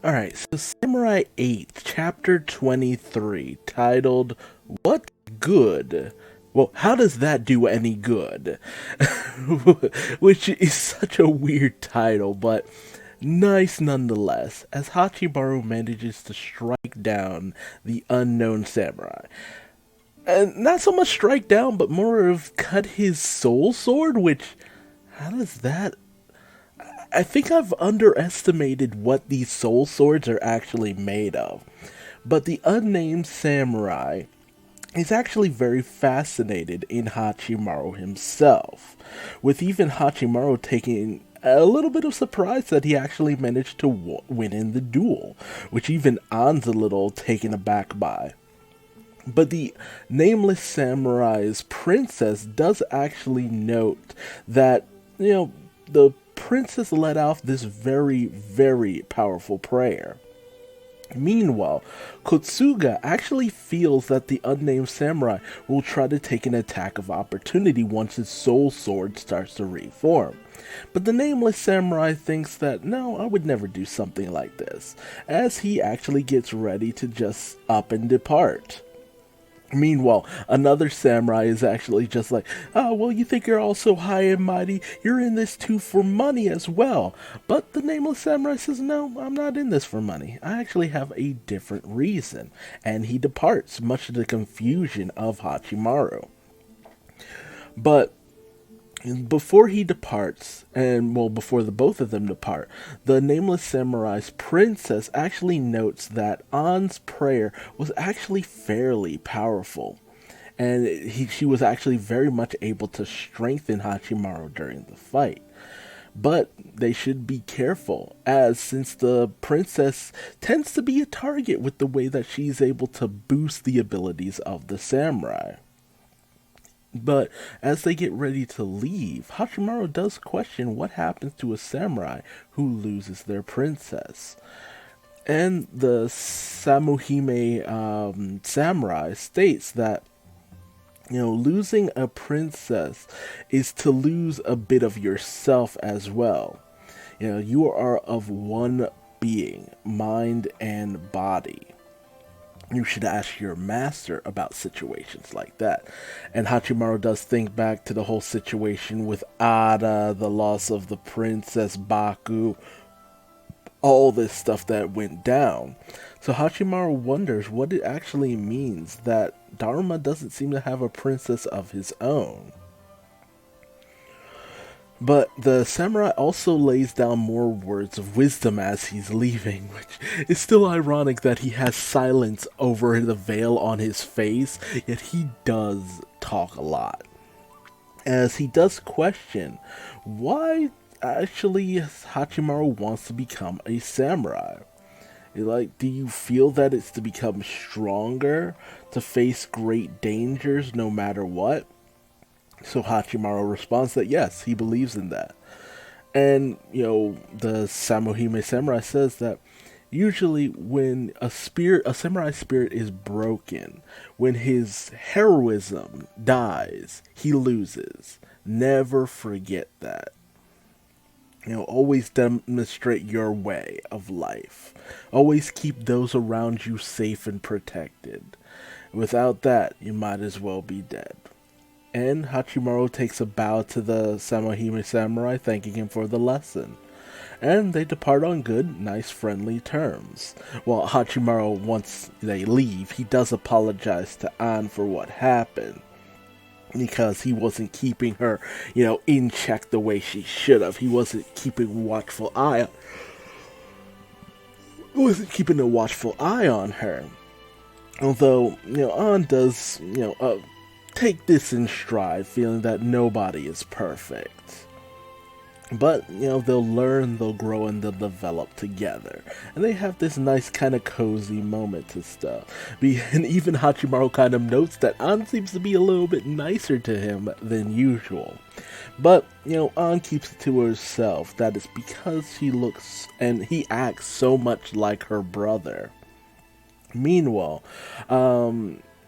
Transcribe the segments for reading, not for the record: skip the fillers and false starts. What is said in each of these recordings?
Alright, so Samurai 8, Chapter 23, titled, What Good? Well, how does that do any good? Which is such a weird title, but nice nonetheless, as Hachimaru manages to strike down the unknown samurai. And not so much strike down, but more of cut his soul sword, which, how does that I think I've underestimated what these soul swords are actually made of. But the unnamed samurai is actually very fascinated in Hachimaru himself, with even Hachimaru taking a little bit of surprise that he actually managed to win in the duel, which even An's a little taken aback by. But the nameless samurai's princess does actually note that, the princess let off this very, very powerful prayer. Meanwhile, Kotsuga actually feels that the unnamed samurai will try to take an attack of opportunity once his soul sword starts to reform. But the nameless samurai thinks that, no, I would never do something like this, as he actually gets ready to just up and depart. Meanwhile, another samurai is actually just like, oh, well, you think you're all so high and mighty, you're in this too for money as well. But the nameless samurai says, no, I'm not in this for money. I actually have a different reason. And he departs, much to the confusion of Hachimaru. But before he departs, and well, before the both of them depart, the nameless samurai's princess actually notes that An's prayer was actually fairly powerful, and she was actually very much able to strengthen Hachimaru during the fight. But they should be careful, as since the princess tends to be a target with the way that she's able to boost the abilities of the samurai. But as they get ready to leave, Hachimaru does question what happens to a samurai who loses their princess. And the Samuhime samurai states that, losing a princess is to lose a bit of yourself as well. You are of one being, mind and body. You should ask your master about situations like that. And Hachimaru does think back to the whole situation with Ada, the loss of the princess Baku, all this stuff that went down. So Hachimaru wonders what it actually means that Dharma doesn't seem to have a princess of his own. But the samurai also lays down more words of wisdom as he's leaving, which is still ironic that he has silence over the veil on his face, yet he does talk a lot. As he does question why actually Hachimaru wants to become a samurai. Do you feel that it's to become stronger, to face great dangers no matter what? So Hachimaru responds that yes, he believes in that. And, the Samuhime samurai says that usually when a samurai spirit is broken, when his heroism dies, he loses. Never forget that. Always demonstrate your way of life. Always keep those around you safe and protected. Without that, you might as well be dead. And Hachimaru takes a bow to the Samuhime samurai, thanking him for the lesson. And they depart on good, nice, friendly terms. While Hachimaru, once they leave, he does apologize to An for what happened. Because he wasn't keeping her, in check the way she should have. He wasn't keeping a watchful eye on her. Although, An does, take this in stride, feeling that nobody is perfect. But, they'll learn, they'll grow, and they'll develop together. And they have this nice kind of cozy moment to stuff. And even Hachimaru kind of notes that An seems to be a little bit nicer to him than usual. But, An keeps it to herself that it's because he looks and he acts so much like her brother. Meanwhile,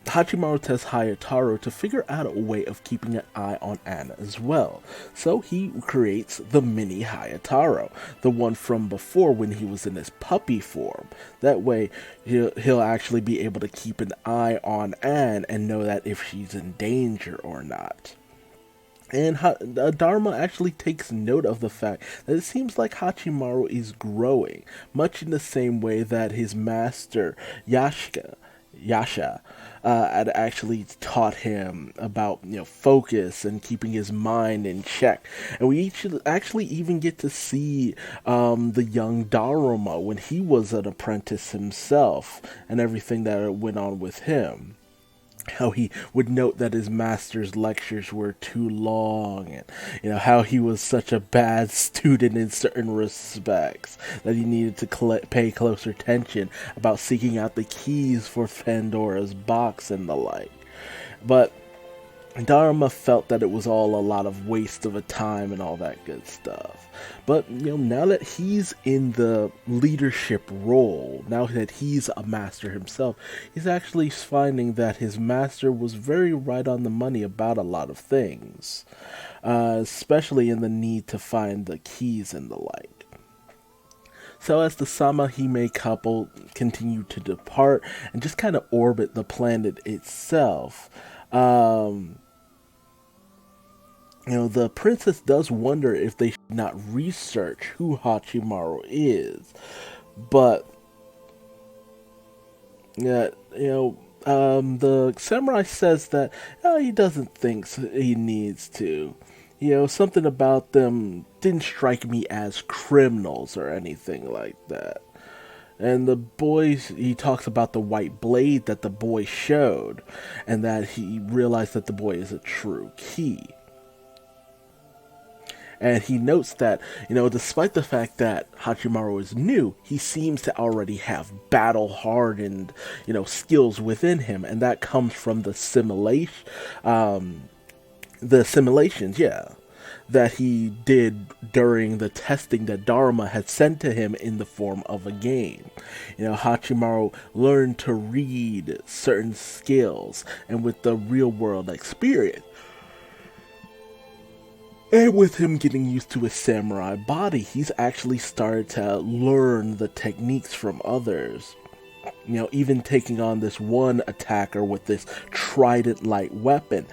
Hachimaru tells Hayataro to figure out a way of keeping an eye on Anna as well. So he creates the mini Hayataro, the one from before when he was in his puppy form. That way he'll actually be able to keep an eye on Anne and know that if she's in danger or not. And Dharma actually takes note of the fact that it seems like Hachimaru is growing, much in the same way that his master Yasha had actually taught him about focus and keeping his mind in check. And we actually even get to see the young Dharma when he was an apprentice himself and everything that went on with him. How he would note that his master's lectures were too long, and how he was such a bad student in certain respects that he needed to pay closer attention about seeking out the keys for Pandora's box and the like. But Dharma felt that it was all a lot of waste of a time and all that good stuff. But, now that he's in the leadership role, now that he's a master himself, he's actually finding that his master was very right on the money about a lot of things. Especially in the need to find the keys and the like. So as the Samahime couple continue to depart and just kind of orbit the planet itself, the princess does wonder if they should not research who Hachimaru is. But, the samurai says that he doesn't think he needs to. Something about them didn't strike me as criminals or anything like that. And he talks about the white blade that the boy showed, and that he realized that the boy is a true key. And he notes that, despite the fact that Hachimaru is new, he seems to already have battle-hardened, skills within him. And that comes from the simulations, that he did during the testing that Dharma had sent to him in the form of a game. Hachimaru learned to read certain skills, and with the real-world experience, and with him getting used to his samurai body, he's actually started to learn the techniques from others. Even taking on this one attacker with this trident-like weapon.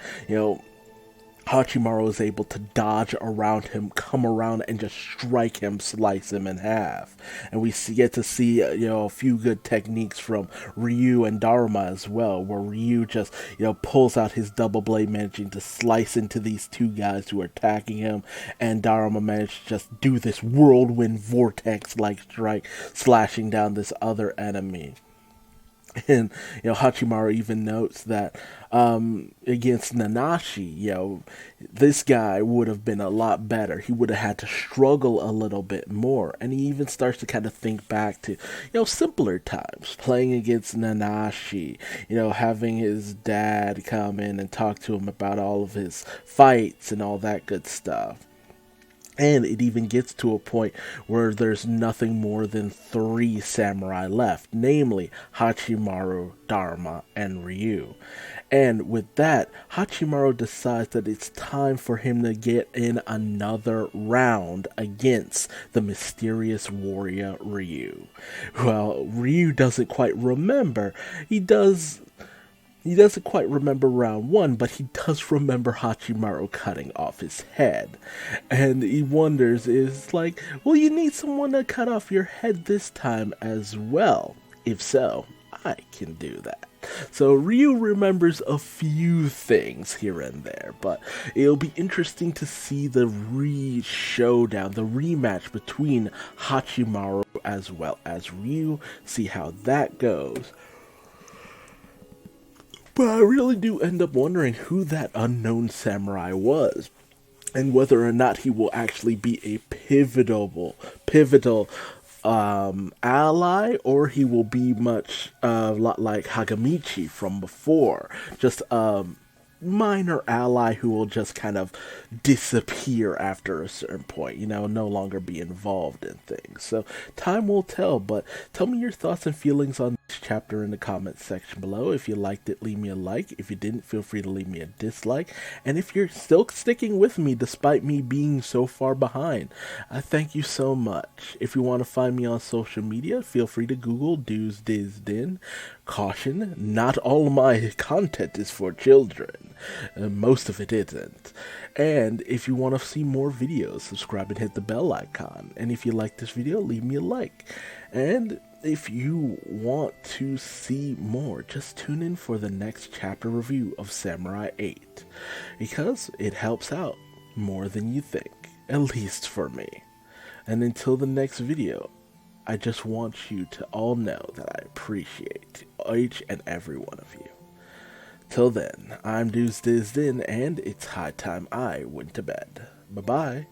Hachimaru is able to dodge around him, come around, and just strike him, slice him in half. And we get to see, a few good techniques from Ryu and Dharma as well, where Ryu just, pulls out his double blade, managing to slice into these two guys who are attacking him, and Dharma managed to just do this whirlwind vortex-like strike, slashing down this other enemy. And, Hachimaru even notes that against Nanashi, this guy would have been a lot better. He would have had to struggle a little bit more. And he even starts to kind of think back to, simpler times, playing against Nanashi, having his dad come in and talk to him about all of his fights and all that good stuff. And it even gets to a point where there's nothing more than 3 samurai left, namely Hachimaru, Dharma, and Ryu. And with that, Hachimaru decides that it's time for him to get in another round against the mysterious warrior Ryu. Well, Ryu doesn't quite remember. He doesn't quite remember round 1, but he does remember Hachimaru cutting off his head. And he wonders, well, you need someone to cut off your head this time as well. If so, I can do that. So Ryu remembers a few things here and there, but it'll be interesting to see the showdown, the rematch between Hachimaru as well as Ryu, see how that goes. But I really do end up wondering who that unknown samurai was, and whether or not he will actually be a pivotal ally, or he will be much lot like Hagamichi from before, just minor ally who will just kind of disappear after a certain point, no longer be involved in things. So time will tell, but tell me your thoughts and feelings on this chapter in the comments section below. If you liked it, leave me a like. If you didn't, feel free to leave me a dislike. And if you're still sticking with me despite me being so far behind, I thank you so much. If you want to find me on social media, feel free to Google Duuz-Diz-Din. Caution, not all my content is for children. Most of it isn't. And if you want to see more videos, subscribe and hit the bell icon. And if you like this video, leave me a like. And if you want to see more, just tune in for the next chapter review of Samurai 8. Because it helps out more than you think. At least for me. And until the next video, I just want you to all know that I appreciate each and every one of you. Till then, I'm Duuz-Diz-Din, and it's high time I went to bed. Bye-bye.